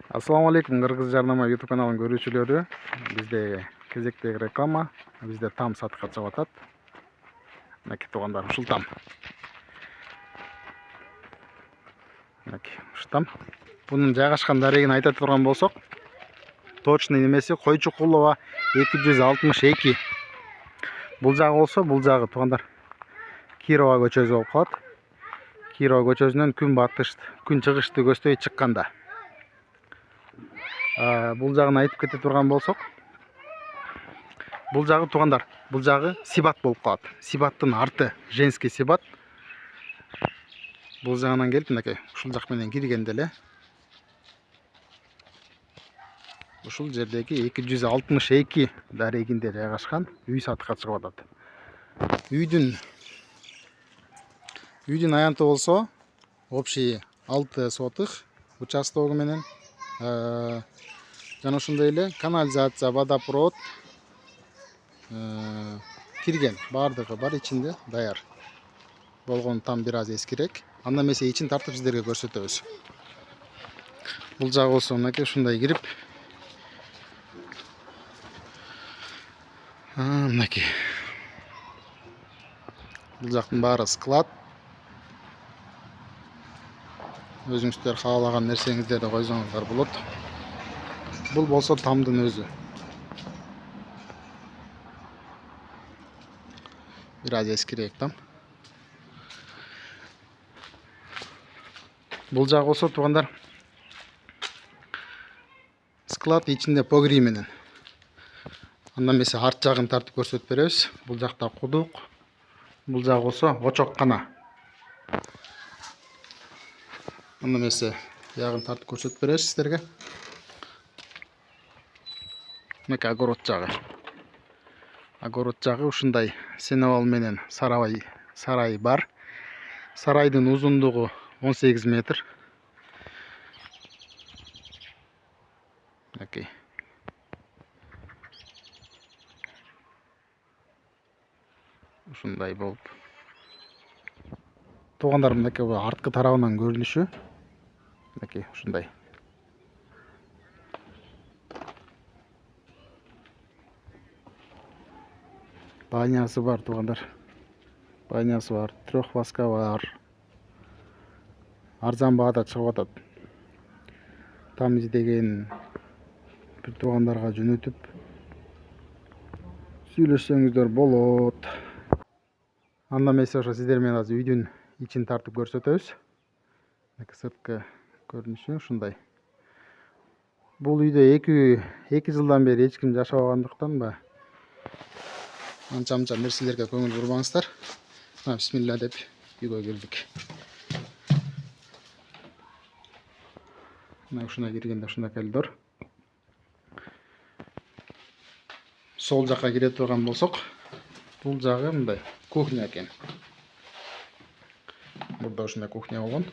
Assalamu alaikum, Kırgız Жарнама YouTube kanalının görүүчүлөрү. Bizde кезектеги реклама, bizde tam сатыкка чыгып атат. Мынакей туугандар, ушул там. Мынакей ушул там. Бунун жайгашкан дарегин айта турган болсок, точный немеси Койчукулова 262. Бул жагы болсо, бул жагы туугандар Кирова көчөсү болуп калат. Кирова көчөсүнөн күн чыгышты көздөй чыкканда. Бул жагын айтып кете турган болсок, бул жагы туугандар, бул жагы сибат болуп калат. Сибаттын арты женский сибат. Бул жагынан келип мынакей ушул жак менен киргенде эле ушул жердеги 262 дарегинде жайгашкан үй сатыкка чыгып атат. Үйдүн аянты болсо общий 6 сотых участогу менен жана ошондой эле канализация, водопровод кирген, бардыгы бар ичинде даяр. Болгон там бир аз эскирээк. Анда эмесе ичин тартып сиздерге көрсөтөбүз. Бул жагы болсо мынакей ушундай кирип, мынакей. Бул жактын баары склад. Өзүңүздөр каалаган нерсеңиздерди койсоңуздар болот. Бул болсо тамдын өзү. Бир аз эскирээк там. Бул жагы болсо туугандар склад ичинде погрей менен. Анда эмесе арт жагын тартып көрсөтүп беребиз. Бул жакта кудук. Бул жагы болсо очоккана. Анда эмесе ягын тартып көрсөтүп беребиз сиздерге. Мынакей огород жагы. Огород жагы ушундай сенебал менен сарай бар. Сарайдын узундугу 18 метр. Мынакей. Ушундай болуп. Туугандар, мынакей арткы тарабынан көрүнүшү. Мынакей ушундай. Банясы бар туугандар. Банясы бар, трехваска бар. Арзан баада чыгып атат. Там издеген бир туугандарга жөнөтүп сүйлөшсөңүздөр болот. Анда эмесе ошо сиздер менен азыр үйдүн ичин тартып көрсөтөбүз. Мынакей сырткы көрүнүшү ушундай. Бул үйдө 2 жылдан бери эч ким жашабагандыктан ба анча нерселерге көңүл бурбаңыздар. Бисмилла деп үйгө кирдик. Мына ушуна киргенде ушундай коридор. Сол жакка кире турган болсок, бул жагы мындай кухня экен. Burada ушундай кухня болгон.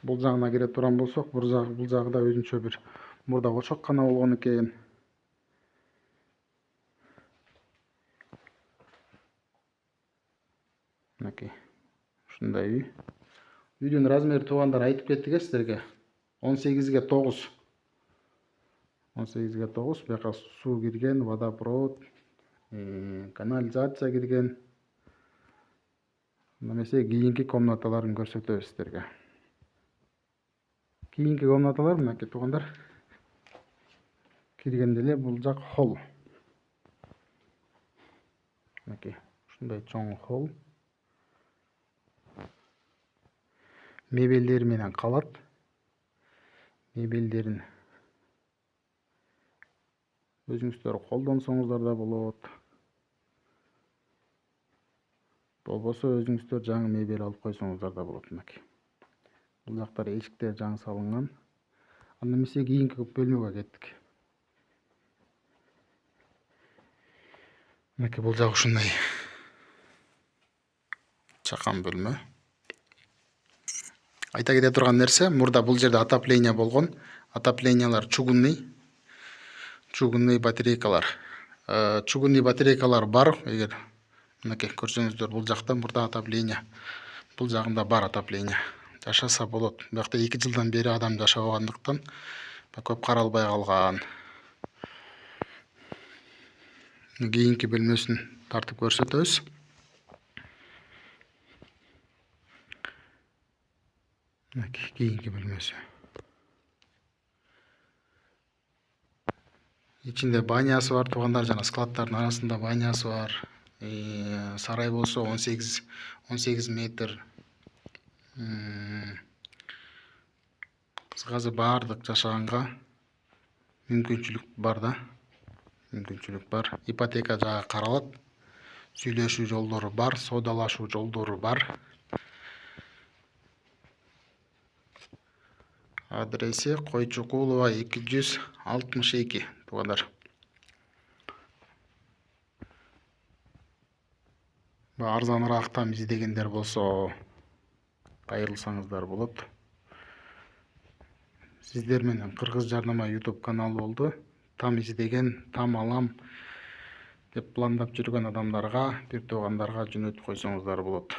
Бул жагына кире турган болсок, бул жагы да өзүнчө бир мурда очоккана болгон экен. Мынакей ушундай үй. Үйдүн размери туугандар айтып кеттик сиздерге. 18ге 9. 18ге 9. Бияка суу кирген, водопровод, канализация кирген. Немесе кийинки комнаталарын көрсөтөбүз сиздерге. Кийинки комнаталар мынакей туугандар. Киргенде эле бул жак холл. Мынакей ушундай чоң холл. Мебелдер менен калат. Мебелдерин өзүңүздөр колдонсоңуздар да болот. Болбосо өзүңүздөр жаңы мебель алып койсоңуздар да болот. Мынакей. Бул жактар эшиктер жаңы салынган. Анда эмесе кийинки бөлмөгө кеттик. Мынакей бул жак ушундай чакан бөлмө. Айта кете турган нерсе, мурда бул жерде отопление болгон. Отоплениялар чугунный батарейкалар. Чугунный батарейкалар бар. Эгер мынакей көрсөңүздөр бул жакта мурда отопление. Бул жагында бар отопление. жашаса болот. Бuyакта 2 жылдан бери адам жашабагандыктан көп каралбай калган. Кийинки бөлмөсүн тартып көрсөтөбүз. Keyingi bölmesi. İçinde banyası var. Tuğanlar jana skladların arasında banyası var. Saray bolsa 18 metr. Kısacası bardык жашаганга мүмкүнчүлүк бар да. Мүмкүнчүлүк бар. Ипотека жагы каралат. Сүйлөшүү жолдору бар, соодалашуу жолдору бар. Адреси Койчукулова 262 тугандар. Арзаныраак там издегендер болсо кайрылсаңыздар болот. Сиздер менен Кыргыз Жарнама YouTube каналы болду. Там издеген, там алам деп пландап жүргөн адамдарга, бир туугандарга жөнөтүп койсоңуздар болот.